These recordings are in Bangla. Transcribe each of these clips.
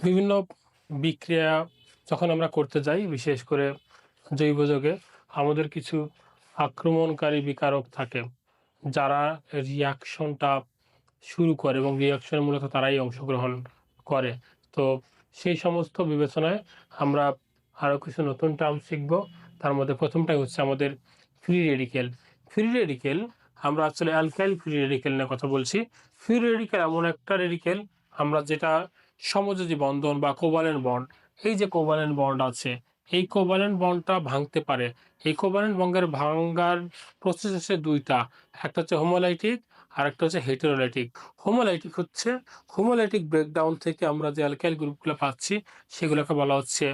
বিভিন্ন বিক্রিয়া যখন আমরা করতে যাই, বিশেষ করে জৈব যৌগে, আমাদের কিছু আক্রমণকারী বিকারক থাকে যারা রিয়াকশনটা শুরু করে এবং রিয়াকশনে মূলত তারাই অংশগ্রহণ করে। তো সেই সমস্ত বিবেচনায় আমরা আরও কিছু নতুন টার্ম শিখব। তার মধ্যে প্রথমটাই হচ্ছে আমাদের ফ্রি রেডিকেল। ফ্রি রেডিকেল আমরা আসলে অ্যালকাইল ফ্রি রেডিকেল নিয়ে কথা বলছি। ফ্রি রেডিকেল এমন একটা রেডিকেল আমরা যেটা সমযোজী বন্ধন বা কোভালেন্ট বন্ড, এই যে কোভালেন্ট বন্ড আছে, এই কোভালেন্ট বন্ডটা ভাঙতে পারে। এই কোভালেন্ট বন্ডের ভাঙার প্রসেস হচ্ছে দুইটা, একটা হচ্ছে হোমোলাইটিক আর একটা হচ্ছে হেটেরোলাইটিক। হোমোলাইটিক ব্রেকডাউন থেকে আমরা যে অ্যালকাইল গ্রুপগুলো পাচ্ছি সেগুলোকে বলা হচ্ছে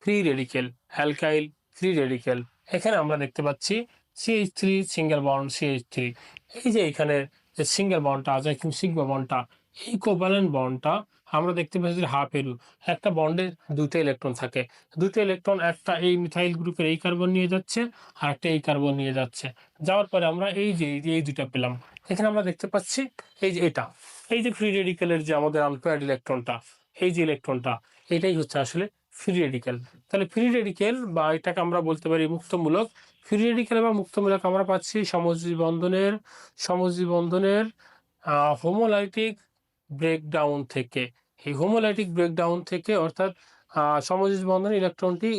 free radical, alkyl free radical. এখানে আমরা দেখতে পাচ্ছি CH3 সিঙ্গেল বন্ড CH3। এই যে এখানে যে সিঙ্গেল বন্ডটা আছে, সিগমা বন্ডটা, এই কোভালেন্ট বন্ডটা আমরা দেখতে পাচ্ছি হাফ এরু। একটা বন্ডে দুটো ইলেকট্রন থাকে, দুটো ইলেকট্রন একটা এই মিথাইল গ্রুপের এই কার্বন নিয়ে যাচ্ছে আর একটা এই কার্বন নিয়ে যাচ্ছে। যাওয়ার পরে আমরা এই দুটা পেলাম। এখানে আমরা দেখতে পাচ্ছি এই যে এই যে ফ্রি রেডিকেলের যে আমাদের আনপেয়ার্ড ইলেকট্রনটা, এই যে ইলেকট্রনটা, এটাই হচ্ছে আসলে ফ্রি রেডিকেল। তাহলে ফ্রি রেডিকেল বা এটাকে আমরা বলতে পারি মুক্তমূলক। ফ্রি রেডিকেল বা মুক্তমূলক আমরা পাচ্ছি সমযোজী বন্ধনের হোমোলাইটিক ব্রেকডাউন থেকে। এই হোমোলাইটিক ব্রেকডাউন থেকে, অর্থাৎ সমযোজী বন্ধনের ইলেকট্রনটি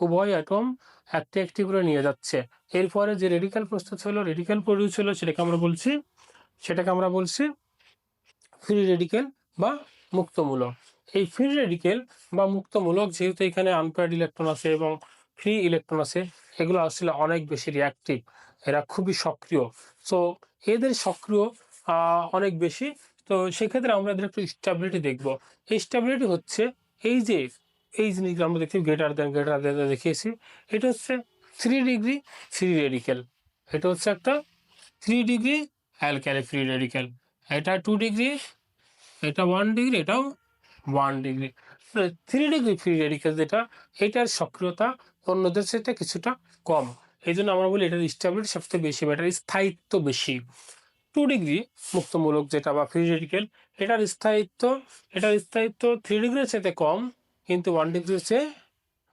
উভয় অ্যাটম একটি একটি করে নিয়ে যাচ্ছে। এরপরে যে রেডিকেল প্রস্তুত হলো, রেডিকেল প্রডিউস হলো, সেটাকে আমরা বলছি ফ্রি রেডিকেল বা মুক্তমূলক। এই ফ্রি রেডিকেল বা মুক্তমূলক, যেহেতু এখানে আনপেয়ার্ড ইলেকট্রন আছে এবং ফ্রি ইলেকট্রন আছে, এগুলো আসলে অনেক বেশি রিয়াক্টিভ, এরা খুবই সক্রিয়। সো এদের সক্রিয় অনেক বেশি। তো সেক্ষেত্রে আমরা এদের একটু স্টেবিলিটি দেখব। এই স্টেবিলিটি হচ্ছে এই জিনিসগুলো আমরা দেখি গ্রেটার দেন দেখিয়েছি। এটা হচ্ছে 3 ডিগ্রি ফ্রি রেডিকেল, এটা হচ্ছে একটা 3 ডিগ্রি অ্যালকাইল ফ্রি রেডিকেল, এটা 2 ডিগ্রি, এটা 1 ডিগ্রি, এটাও 1 ডিগ্রি। 3 ডিগ্রি ফ্রি রেডিকেল যেটা, এটার সক্রিয়তা অন্যদের সাথে কিছুটা কম। এই জন্য আমরা বলি এটার স্টেবিলিটি সবচেয়ে বেশি বা এটার স্থায়িত্ব বেশি। 2 ডিগ্রি মুক্তমূলক যেটা বা ফ্রি রেডিকেল, এটার স্থায়িত্ব 3 ডিগ্রির সাথে কম, কিন্তু 1 ডিগ্রির চেয়ে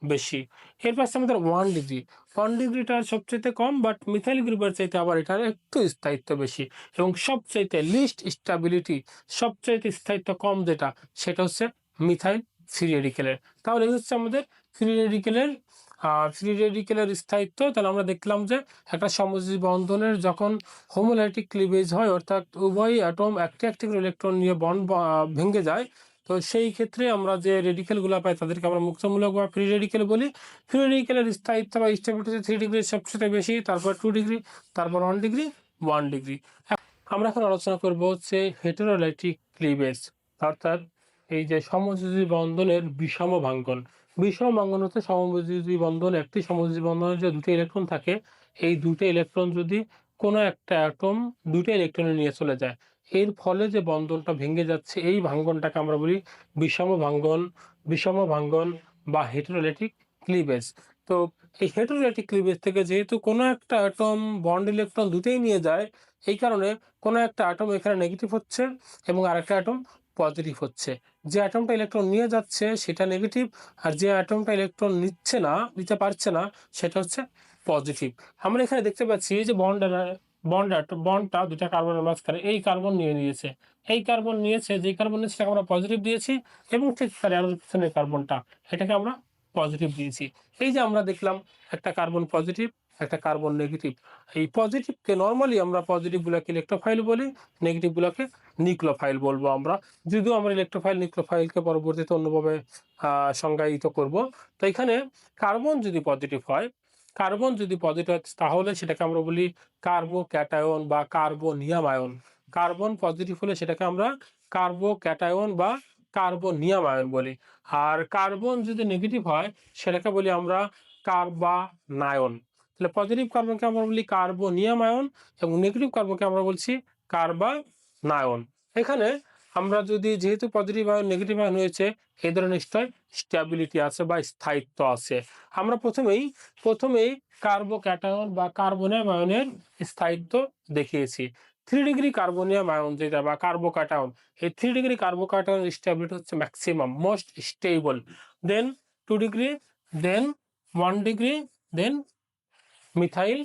বেশি। এর পাশে আমাদের 1 ডিগ্রি, 1 ডিগ্রিটা সবচেয়ে কম, বাট মিথাইল গ্রুপের চাইতে আবার এটার একটু স্থায়িত্ব বেশি। এবং সবচাইতে লিস্ট স্টেবিলিটি, সবচাইতে স্থায়িত্ব কম যেটা, সেটা হচ্ছে মিথাইল ফ্রি রেডিকেলের। তাহলে এই হচ্ছে আমাদের ফ্রি রেডিকেলের স্থায়িত্ব। তাহলে আমরা দেখলাম যে একটা সমযোজী বন্ধনের যখন হোমোলাইটিক ক্লিভেজ হয়, অর্থাৎ উভয় অ্যাটম একটি একটি করে ইলেকট্রন নিয়ে বন্ড ভেঙে যায়, তো সেই ক্ষেত্রে আমরা যে রেডিকেলগুলো পাই তাদেরকে আমরা মুক্তমূলক বা ফ্রি রেডিকেল বলি। ফ্রি রেডিকেলের স্থায়িত্ব বা স্টেবিলিটি 3 ডিগ্রি সবচেয়ে বেশি, তারপর 2 ডিগ্রি, তারপর 1 ডিগ্রি, 1 ডিগ্রি। আমরা এখন আলোচনা করব হচ্ছে হেটেরোলাইটিক ক্লিভেজ, অর্থাৎ এই যে সমযোজী বন্ধনের বিষম ভাঙ্গন। বিষম ভাঙ্গন হচ্ছে সমযোজী বন্ধন, একটি সমযোজী বন্ধনের যে দুটো ইলেকট্রন থাকে, এই দুটো ইলেকট্রন যদি কোনো একটা অ্যাটম দুটো ইলেকট্রনে নিয়ে চলে যায়, এর ফলে যে বন্ধনটা ভেঙে যাচ্ছে, এই ভাঙ্গনটাকে আমরা বলি বিষম ভাঙ্গন বা হেটেরোলাইটিক ক্লিভেজ। তো এই হেটেরোলাইটিক ক্লিভেজ থেকে যেহেতু কোনো একটা অ্যাটম বন্ড ইলেকট্রন দুটোই নিয়ে যায়, এই কারণে কোনো একটা অ্যাটম এখানে নেগেটিভ হচ্ছে এবং আরেকটা অ্যাটম পজিটিভ হচ্ছে। যে অ্যাটমটা ইলেকট্রন নিয়ে যাচ্ছে সেটা নেগেটিভ, আর যে অ্যাটমটা ইলেকট্রন নিতে পারছে না সেটা হচ্ছে পজিটিভ। আমরা এখানে দেখতে পাচ্ছি এই যে বন্ডটা দুটা কার্বনের মাঝখানে, এই কার্বন নিয়েছে, যে কার্বন নিয়েছে সেটাকে আমরা পজিটিভ দিয়েছি, এবং ঠিক তার অ্যারোর পিছনের কার্বনটা, এটাকে আমরা পজিটিভ দিয়েছি। এই যে আমরা দেখলাম একটা কার্বন পজিটিভ, একটা কার্বন নেগেটিভ। এই পজিটিভকে নর্মালি আমরা পজিটিভগুলোকে ইলেকট্রোফাইল বলি, নেগেটিভগুলোকে নিউক্লিওফাইল বলবো আমরা, যদিও আমরা নিউক্লিওফাইলকে পরবর্তীতে অন্যভাবে সংজ্ঞায়িত করব। তো এখানে কার্বন যদি পজিটিভ হয়, তাহলে সেটাকে আমরা বলি কার্বোক্যাটায়ন বা কার্বোনিয়াম আয়ন। কার্বন পজিটিভ হলে সেটাকে আমরা কার্বোক্যাটায়ন বা কার্বোনিয়াম আয়ন বলি। আর কার্বন যদি নেগেটিভ হয় সেটাকে বলি আমরা কার্বানায়ন। তাহলে পজিটিভ কার্বনকে আমরা বলি কার্বোনিয়াম আয়ন এবং নেগেটিভ কার্বনকে আমরা বলছি কার্বানায়ন। এখানে আমরা যেহেতু পজিটিভ আয়ন নেগেটিভ আয়ন হয়েছে, এদের নিশ্চয় স্টেবিলিটি আছে বা স্থায়িত্ব আছে। আমরা প্রথমেই কার্বোক্যাটায়ন বা কার্বোনিয়াম আয়নের স্থায়িত্ব দেখিয়েছি। 3 ডিগ্রি কার্বনিয়াম আয়ন যেটা বা কার্বোক্যাটায়ন, এই 3 ডিগ্রি কার্বোক্যাটায়ন স্টেবিলিটি হচ্ছে ম্যাক্সিমাম মোস্ট স্টেবল, দেন 2 ডিগ্রি, দেন 1 ডিগ্রি, দেন মিথাইল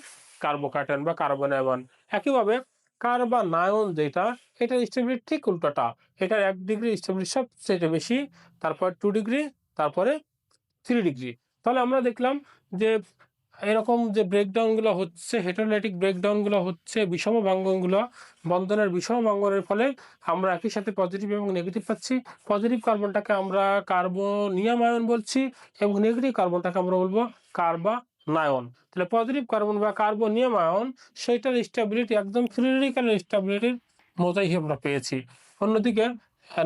কার্বোক্যাটায়ন বা কার্বনায়ন। একইভাবে কার্বনায়ন যেটা, এটার স্টেবিলিটি ঠিক উল্টোটা, এটার 1 ডিগ্রি স্টেবিলিটি সবচেয়ে বেশি, তারপর 2 ডিগ্রি, তারপরে 3 ডিগ্রি। তাহলে আমরা দেখলাম যে এরকম যে ব্রেকডাউনগুলো হচ্ছে, হেটারোলাইটিক ব্রেকডাউনগুলো হচ্ছে, বিষম ভাঙ্গনগুলো, বন্ধনের বিষম ভাঙ্গনের ফলে আমরা একই সাথে পজিটিভ এবং নেগেটিভ পাচ্ছি। পজিটিভ কার্বনটাকে আমরা কার্বনিয়াম আয়ন বলছি এবং নেগেটিভ কার্বনটাকে আমরা বলবো কার্বনায়ন। তাহলে পজিটিভ কার্বন বা কার্বনিয়াম আয়ন, সেইটার স্টেবিলিটি একদম থিওরিটিক্যাল স্টেবিলিটির মতোই আমরা পেয়েছি। অন্যদিকে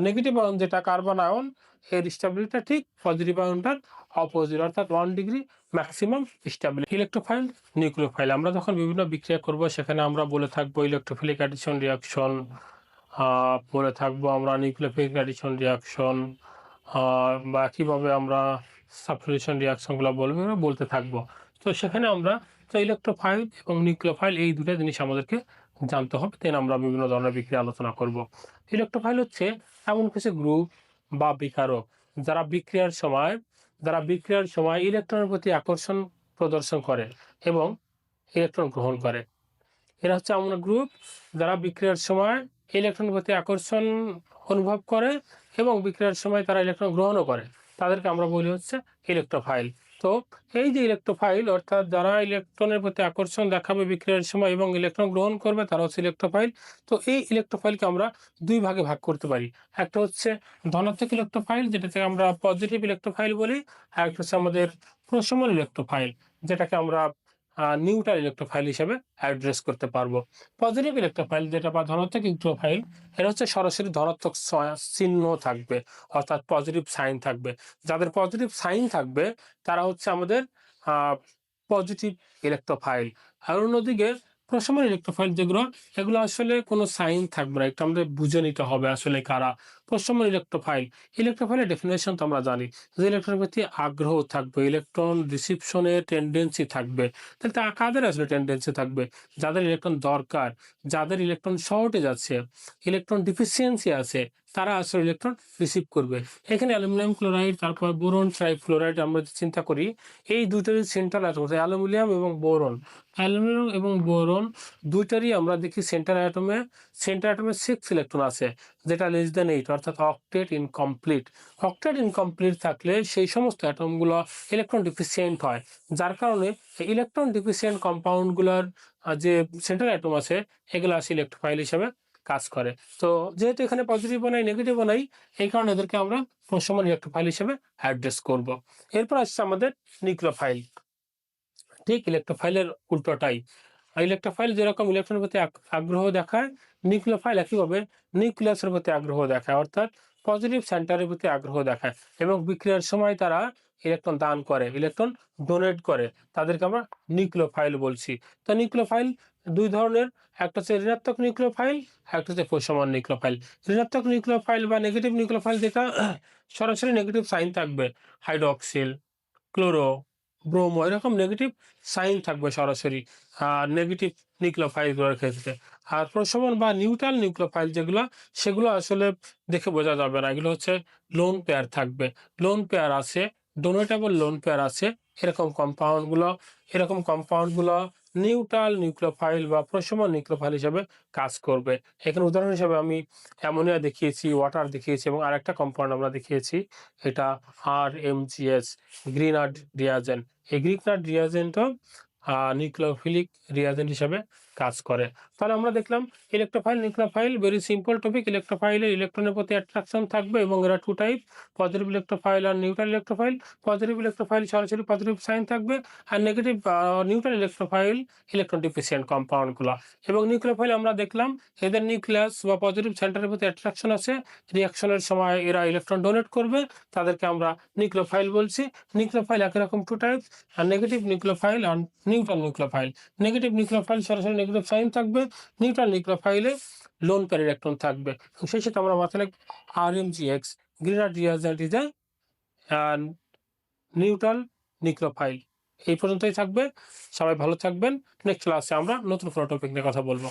নেগেটিভ আয়ন যেটা কার্বনায়ন, এর স্টেবিলিটিটা ঠিক পজিটিভ আয়নটার অপোজিট, অর্থাৎ 1 degree maximum stability. Electrophile, nucleophile, আমরা যখন বিভিন্ন বিক্রিয়া করব সেখানে আমরা বলে থাকবো ইলেকট্রোফিলিক অ্যাডিশন রিয়াকশন, বলে থাকবো আমরা নিউক্লিওফিলিক অ্যাডিশন রিয়াকশন, বা কীভাবে আমরা সাবস্টিটিউশন রিয়াকশনগুলো বলতে থাকবো। তো সেখানে আমরা তো ইলেকট্রোফাইল এবং নিউক্লিওফাইল এই দুটো জিনিস আমাদেরকে জানতে হবে, দেন আমরা বিভিন্ন ধরনের বিক্রিয়া আলোচনা করব। ইলেকট্রোফাইল হচ্ছে এমন কিছু গ্রুপ বা বিকারক যারা বিক্রিয়ার সময় ইলেকট্রনের প্রতি আকর্ষণ প্রদর্শন করে এবং ইলেকট্রন গ্রহণ করে। এরা হচ্ছে এমন গ্রুপ যারা বিক্রিয়ার সময় ইলেকট্রনের প্রতি আকর্ষণ অনুভব করে এবং বিক্রিয়ার সময় তারা ইলেকট্রন গ্রহণও করে, তাদেরকে আমরা বলি হচ্ছে ইলেকট্রোফাইল। তো এই যে ইলেকট্রোফাইল, অর্থাৎ যারা ইলেকট্রনের প্রতি আকর্ষণ দেখাবে বিক্রিয়ার সময় এবং ইলেকট্রন গ্রহণ করবে, তারা হচ্ছে ইলেকট্রোফাইল। তো এই ইলেকট্রোফাইলকে আমরা দুই ভাগে ভাগ করতে পারি। একটা হচ্ছে ধনাত্মক ইলেকট্রোফাইল, যেটাকে আমরা পজিটিভ ইলেকট্রোফাইল বলি, আর একটা হচ্ছে আমাদের প্রশমন ইলেকট্রোফাইল, যেটাকে আমরা নিউট্রাল ইলেকট্রোফাইল হিসেবে অ্যাড্রেস করতে পারবো। পজিটিভ ইলেকট্রোফাইল যেটা বা ধনাত্মক ইলেকট্রোফাইল, এটা হচ্ছে সরাসরি ধনাত্মক চিহ্ন থাকবে, অর্থাৎ পজিটিভ সাইন থাকবে। যাদের পজিটিভ সাইন থাকবে তারা হচ্ছে আমাদের পজিটিভ ইলেকট্রোফাইল। আর অন্যদিকে প্রশমন ইলেকট্রোফাইল যেগুলো, এগুলো আসলে কোনো সাইন থাকবে না, একটু আমাদের বুঝে নিতে হবে আসলে কারা প্রশমন ইলেকট্রোফাইল। ইলেকট্রোফাইলের ডেফিনেশন তো আমরা জানি যে ইলেকট্রনের প্রতি আগ্রহ থাকবে, ইলেকট্রন রিসিপশনের টেন্ডেন্সি থাকবে। তাহলে তা কাদের আসলে টেন্ডেন্সি থাকবে? যাদের ইলেকট্রন দরকার, যাদের ইলেকট্রন শর্টেজ আছে, ইলেকট্রন ডিফিসিয়েন্সি আছে, তারা আসলে ইলেকট্রন রিসিভ করবে। এখানে অ্যালুমিনিয়াম ক্লোরাইড, তারপর বোরন ট্রাইফ্লোরাইড আমরা চিন্তা করি, এই দুইটারই সেন্ট্রাল অ্যাটম অ্যালুমিনিয়াম এবং বোরন। অ্যালুমিনিয়াম এবং বোরন দুইটারই আমরা দেখি সেন্টার অ্যাটমে 6 ইলেকট্রন আছে, যেটা লেস দেন 8, অর্থাৎ অক্টেট ইনকমপ্লিট। অক্টেট ইনকমপ্লিট থাকলে সেই সমস্ত অ্যাটমগুলো ইলেকট্রন ডিফিসিয়েন্ট হয়, যার কারণে ইলেকট্রন ডিফিসিয়েন্ট কম্পাউন্ডগুলোর যে সেন্ট্রাল অ্যাটম আছে, এগুলো আসে ইলেকট্রোফাইল হিসেবে কাজ করে। তো যেহেতু এখানে পজিটিভও নাই নেগেটিভও নাই, এই কারণে এদেরকে আমরা প্রশমন ইলেকট্রোফাইল হিসেবে অ্যাড্রেস করব। এরপর আসছে আমাদের নিউক্লিওফাইল। ঠিক ইলেকট্রোফাইলের উল্টোটাই। ইলেকট্রোফাইল যেরকম ইলেকট্রনের প্রতি আগ্রহ দেখায়, নিউক্লিওফাইল একইভাবে নিউক্লিয়াসের প্রতি আগ্রহ দেখায়, অর্থাৎ পজিটিভ সেন্টারের প্রতি আগ্রহ দেখায় এবং বিক্রিয়ার সময় তারা ইলেকট্রন দান করে, ইলেকট্রন ডোনেট করে, তাদেরকে আমরা নিউক্লিওফাইল বলছি। তো নিউক্লিওফাইল দুই ধরনের, একটা হচ্ছে ঋণাত্মক নিউক্লিওফাইল, একটা হচ্ছে প্রশমন নিউক্লিওফাইল। ঋণাত্মক নিউক্লিওফাইল বা নেগেটিভ নিউক্লিওফাইল যেটা সরাসরি নেগেটিভ সাইন থাকবে, হাইড্রোক্সিল, ক্লোরো, ব্রোমো, এরকম নেগেটিভ সাইন থাকবে সরাসরি নেগেটিভ নিউক্লিওফাইলগুলোর ক্ষেত্রে। আর প্রশমন বা নিউট্রাল নিউক্লিওফাইল যেগুলো, সেগুলো আসলে দেখে বোঝা যাবে না, এগুলো হচ্ছে লোন পেয়ার থাকবে, লোন পেয়ার আছে, ডোনেটেবল লোন পেয়ার আছে, এরকম কম্পাউন্ডগুলো নিউট্রাল নিউক্লিওফাইল বা প্রশমন নিউক্লিওফাইল হিসেবে কাজ করবে। এখানে উদাহরণ হিসেবে আমি অ্যামোনিয়া দেখিয়েছি, ওয়াটার দেখিয়েছি এবং আরেকটা কম্পাউন্ড আমরা দেখিয়েছি, এটা RMGS, গ্রিনার্ড রিয়াজেন্ট। এই গ্রিনার্ড রিয়াজেন্টও নিউক্লিওফিলিক রিয়াজেন্ট হিসাবে কাজ করে। তাহলে আমরা দেখলাম electrophile, nucleophile, very simple topic. ইলেকট্রোফাইলের ইলেকট্রনের প্রতি অ্যাট্রাকশন থাকবে এবং এরা 2 টাইপ, পজিটিভ ইলেকট্রোফাইল আর নিউট্রাল ইলেকট্রোফাইল। পজিটিভ ইলেকট্রোফাইল সরাসরি পজিটিভ সাইন থাকবে, আর negative neutral electrophile electron deficient কম্পাউন্ডগুলো। এবং নিউক্লিওফাইল আমরা দেখলাম এদের নিউক্লিয়াস বা পজিটিভ সেন্টারের প্রতি অ্যাট্রাকশন আছে, রিয়াকশনের সময় এরা ইলেকট্রন ডোনেট করবে, তাদেরকে আমরা নিউক্লিওফাইল বলছি। নিউক্লিওফাইল একই রকম 2 টাইপ, আর নেগেটিভ নিউক্লিওফাইল আর নিউট্রাল নিউক্লিওফাইল। নেগেটিভ নিউক্লিওফাইল সরাসরি নেগেটিভ সাইন থাকবে, নিউট্রাল নিউক্লিওফাইলে লোন পেয়ার ইলেকট্রন থাকবে। সেই সাথে আমরা মাথায় রাখবো RMGX, Grignard reagent is a neutral nucleophile. এই পর্যন্তই থাকবে, সবাই ভালো থাকবেন। নেক্সট ক্লাসে আমরা নতুন কোনো টপিক নিয়ে কথা বলবো।